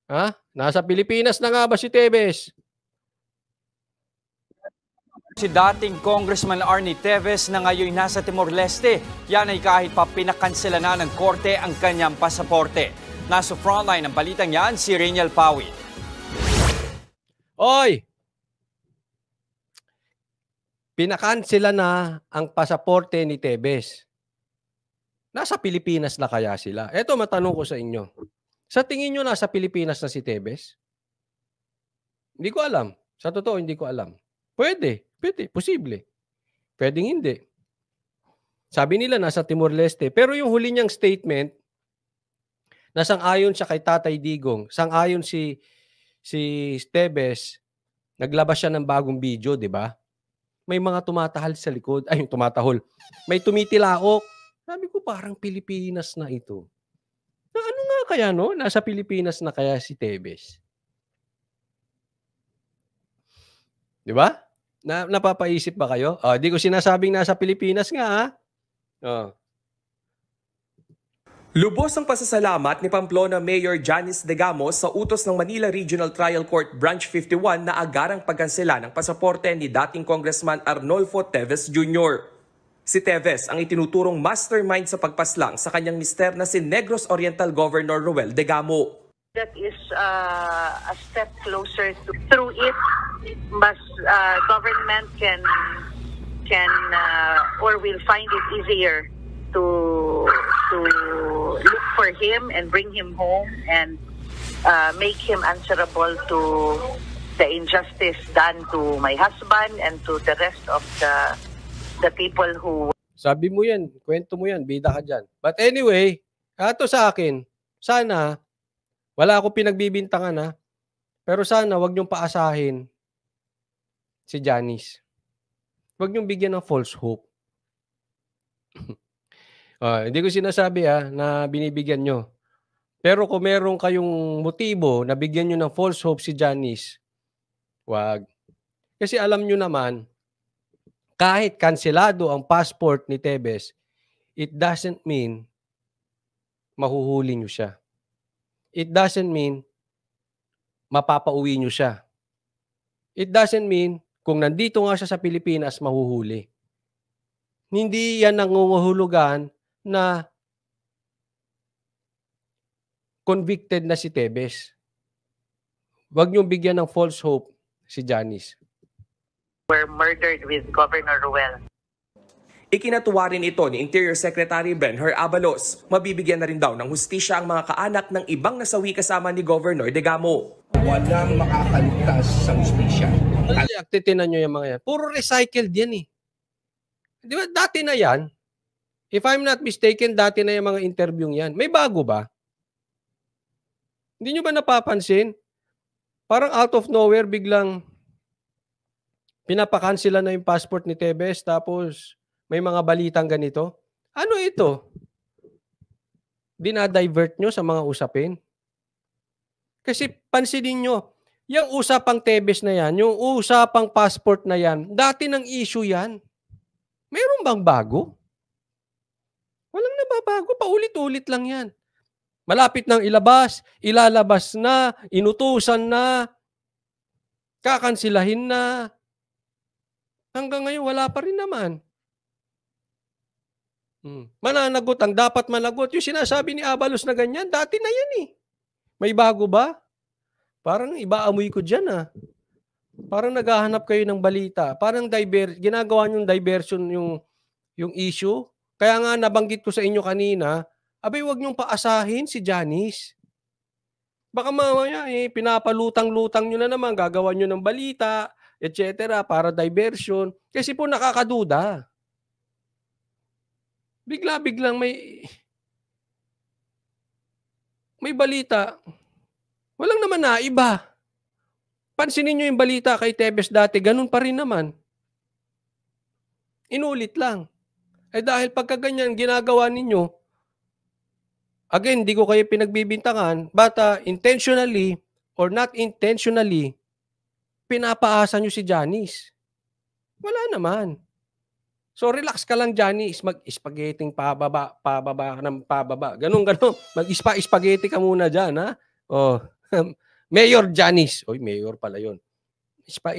Ha? Nasa Pilipinas na nga ba si Tevez? Si dating Congressman Arnie Tevez na ngayon nasa Timor-Leste. Yan ay kahit pa pinakansela na ng korte ang kanyang pasaporte. Nasa frontline ng balitang yan, si Rainiel Pawi. Oy! Pinakansela na ang pasaporte ni Tevez. Nasa Pilipinas na kaya sila? Eto, matanong ko sa inyo. Sa tingin nyo nasa Pilipinas na si Tevez? Hindi ko alam. Sa totoo, hindi ko alam. Pwede, posible. Pwedeng hindi. Sabi nila nasa Timor-Leste. Pero yung huli niyang statement, na sang-ayon siya kay Tatay Digong, sang-ayon si Tevez, naglabas siya ng bagong video, di ba? May mga tumatahal sa likod. Ay, tumatahol. May tumitilaok. Sabi ko, parang Pilipinas na ito. Na ano nga kaya, no? Nasa Pilipinas na kaya si Tevez. Di ba? Napapaisip ba kayo? Di ko sinasabing nasa Pilipinas nga, ha? Lubos ang pasasalamat ni Pamplona Mayor Janice Degamos sa utos ng Manila Regional Trial Court Branch 51 na agarang pagkansela ng pasaporte ni dating Congressman Arnolfo Tevez Jr. Si Tevez ang itinuturong mastermind sa pagpaslang sa kanyang mister na si Negros Oriental Governor Roel Degamo. That is a step closer to, through it, mas government can or will find it easier to look for him and bring him home and make him answerable to the injustice done to my husband and to the rest of the people who... Sabi mo yan, kwento mo yan, bida ka dyan. But anyway, ato sa akin, sana, wala ako pinagbibintangan, ha, pero sana wag niyong paasahin si Janice. Wag niyong bigyan ng false hope. Hindi ko sinasabi na binibigyan nyo. Pero kung meron kayong motibo na bigyan nyo ng false hope si Janice, wag. Kasi alam nyo naman, kahit kanselado ang passport ni Tevez, it doesn't mean mahuhuli nyo siya. It doesn't mean mapapauwi nyo siya. It doesn't mean kung nandito nga siya sa Pilipinas, mahuhuli. Hindi yan nangunguhulugan na convicted na si Tevez. Huwag niyong bigyan ng false hope si Janice. Were murdered with Governor Roel. Ikinatuwa rin ito ni Interior Secretary Benher Abalos. Mabibigyan na rin daw ng hustisya ang mga kaanak ng ibang nasawi kasama ni Governor Degamo. Walang makakaltas sa hustisya. Titinan nyo yung mga yan. Puro recycled yan eh. Di ba? Dati na yan. If I'm not mistaken, dati na yung mga interview yan. May bago ba? Hindi nyo ba napapansin? Parang out of nowhere, biglang pinapakansela na yung passport ni Tevez, tapos may mga balitang ganito. Ano ito? Dinadivert nyo sa mga usapin? Kasi pansinin nyo, yung usapang Tevez na yan, yung usapang passport na yan, dati ng issue yan. Meron bang bago? Walang nababago, paulit-ulit lang yan. Malapit nang ilabas, ilalabas na, inutusan na, kakansilahin na. Hanggang ngayon, wala pa rin naman. Mananagot ang dapat managot. Yung sinasabi ni Abalos na ganyan, dati na yan eh. May bago ba? Parang iba amoy ko dyan ah. Parang naghahanap kayo ng balita. Parang ginagawa niyong diversion yung issue. Kaya nga nabanggit ko sa inyo kanina, abay wag niyong paasahin si Janice. Baka mamaya pinapalutang-lutang niyo na naman, gagawa niyo ng balita, etc. para diversion. Kasi po nakakaduda. Bigla-biglang may balita. Walang naman na iba. Pansinin nyo yung balita kay Tevez dati, ganun pa rin naman. Inulit lang. Dahil pagkaganyan ginagawa ninyo, again, di ko kayo pinagbibintangan, but intentionally or not intentionally, pinapaasa nyo si Janice. Wala naman. So relax ka lang, Janice. Mag-spaghetti pababa ng pababa. Ganun. Mag-spaghetti ka muna dyan, ha? Mayor Janice. Oy, mayor pala yun.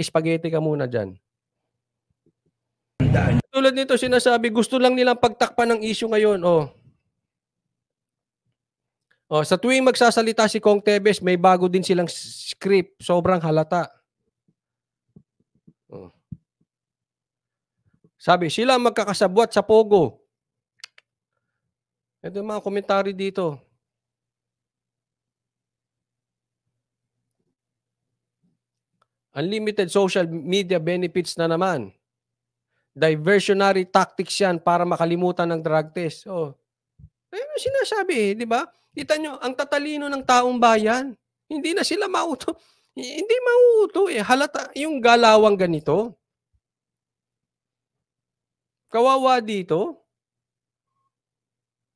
Spaghetti ka muna dyan. Tulad nito sinasabi, gusto lang nilang pagtakpan ng issue ngayon. Sa tuwing magsasalita si Kong Tevez, may bago din silang script. Sobrang halata. Sabi, sila magkakasabwat sa Pogo. Ito yung mga komentary dito. Unlimited social media benefits na naman. Diversionary tactics yan para makalimutan ng drug test. Ayun sinasabi, di ba? Kita nyo, ang tatalino ng taong bayan. Hindi na sila mauto. Hindi mauto eh. Halata yung galawang ganito. Kawawa dito.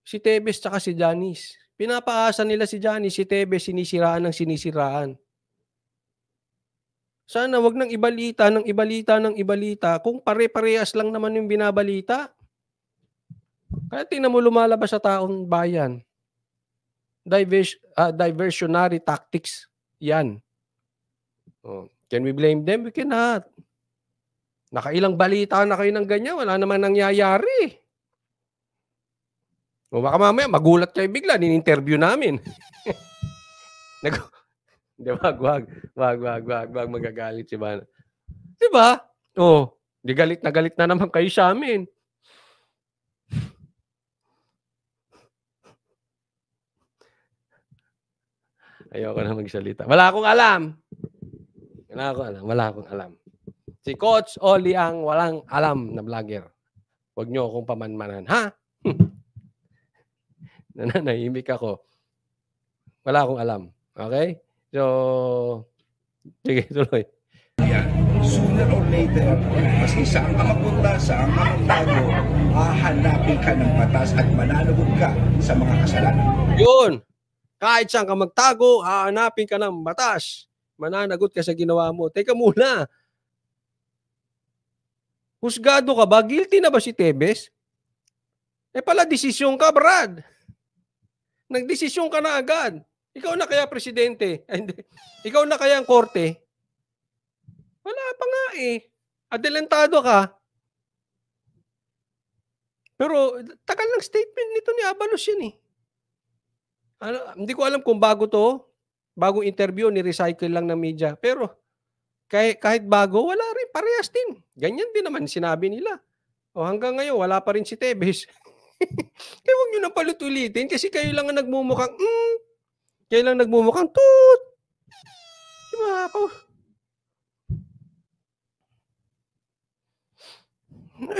Si Tevez tsaka si Janice. Pinapaasa nila si Janice, si Tevez sinisiraan ng sinisiraan. Sana wag nang ibalita kung pare-parehas lang naman yung binabalita. Kaya tingnan mo lumalabas sa taong bayan. Diversionary tactics. Yan. Can we blame them? We cannot. Nakailang balita na kayo ng ganyan. Wala namang nangyayari. Baka mamaya magulat kayo bigla. Nin-interview namin. Wag magagalit si Bana. Diba? Di galit na naman kayo sa amin. Ayoko na magsalita. Wala akong alam. Si Coach Oli ang walang alam na vlogger. Huwag niyo akong pamanmanan. Ha? Nananahimik ako. Wala akong alam. Okay? So, sige, tuloy. Sooner or later, maski saan ka magpunta, saan ka magtago, hahanapin ka ng batas at mananagot ka sa mga kasalanan. Yun! Kahit saan ka magtago, hahanapin ka ng batas. Mananagot ka sa ginawa mo. Teka muna. Husgado ka ba? Guilty na ba si Tevez? Pala, desisyon ka, Brad. Nagdesisyon ka na agad. Ikaw na kaya presidente? Ikaw na kaya ang korte? Wala pa nga eh. Adelantado ka. Pero tagal ng statement nito ni Abalos yan eh. Hindi ko alam kung bagong interview, ni-recycle lang ng media. Pero kahit bago, wala rin. Parehas din. Ganyan din naman sinabi nila. Hanggang ngayon, wala pa rin si Tevez. Kaya huwag nyo na palutulitin kasi kayo lang ang nagmumukhang kayo lang nagmumukhang tut. Diba?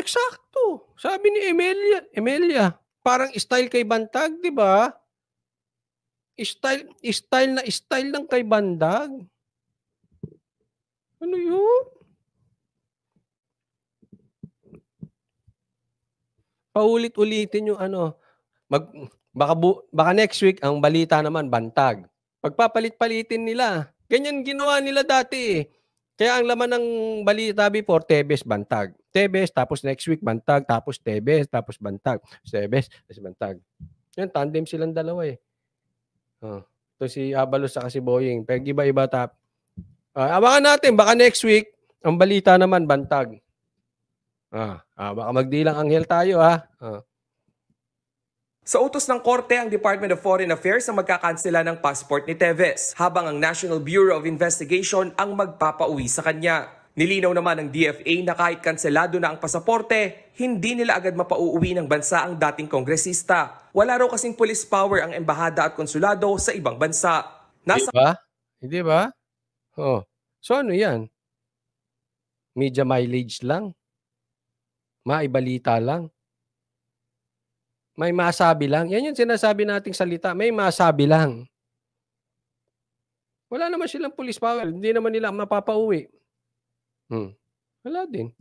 Eksakto. Sabi ni Emilia, parang style kay Bantag, di ba? Style lang kay Bandag. Ano yun? Paulit-ulitin yung baka next week ang balita naman Bantag. Pagpapalit-palitin nila. Ganyan ginawa nila dati. Kaya ang laman ng balita before, Tevez, Bantag. Tevez, tapos next week Bantag, tapos Tevez, tapos Bantag. Tevez, tapos Bantag. Yan, tandem silang dalawa eh. Ito si Abalos sa si Boying. Pag iba-iba tap. Abangan natin, baka next week, ang balita naman Bantag. Baka magdilang anghel tayo ha. Sa utos ng korte, ang Department of Foreign Affairs ang magkakansela ng passport ni Tevez, habang ang National Bureau of Investigation ang magpapauwi sa kanya. Nilinaw naman ng DFA na kahit kanselado na ang pasaporte, hindi nila agad mapauuwi ng bansa ang dating kongresista. Wala raw kasing police power ang embahada at konsulado sa ibang bansa. Hindi ba? So ano yan? Media mileage lang? Maibalita lang? May masabi lang. Yan yung sinasabi nating salita. May masabi lang. Wala naman silang police power. Hindi naman nila mapapauwi. Wala din.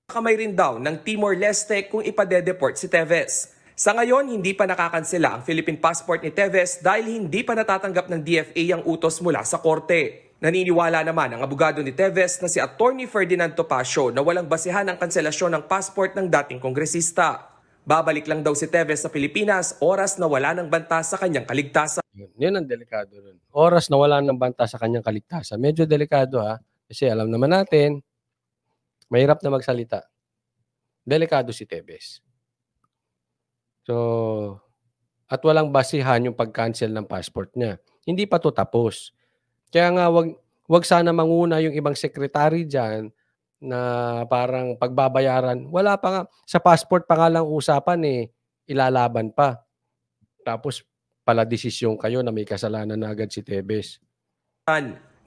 Kamay rin daw ng Timor-Leste kung ipade-deport si Tevez. Sa ngayon, hindi pa nakakansela ang Philippine passport ni Tevez dahil hindi pa natatanggap ng DFA ang utos mula sa korte. Naniniwala naman ang abogado ni Tevez na si Attorney Ferdinand Topacio na walang basehan ang kanselasyon ng passport ng dating kongresista. Babalik lang daw si Teves sa Pilipinas oras na wala ng banta sa kanyang kaligtasan. Yun ang delikado nun. Oras na wala ng banta sa kanyang kaligtasan. Medyo delikado kasi alam naman natin, mahirap na magsalita. Delikado si Teves. So, at walang basihan yung pag-cancel ng passport niya. Hindi pa to tapos. Kaya nga wag sana manguna yung ibang sekretary dyan na parang pagbabayaran. Wala pa nga. Sa passport pa nga lang usapan ilalaban pa. Tapos pala desisyon kayo na may kasalanan na agad si Teves.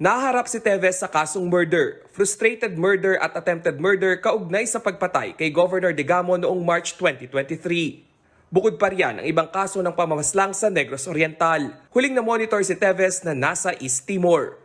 Naharap si Teves sa kasong murder, frustrated murder at attempted murder kaugnay sa pagpatay kay Governor Digamo noong March 2023. Bukod pa riyan ang ibang kaso ng pamamaslang sa Negros Oriental. Huling na monitor si Teves na nasa East Timor.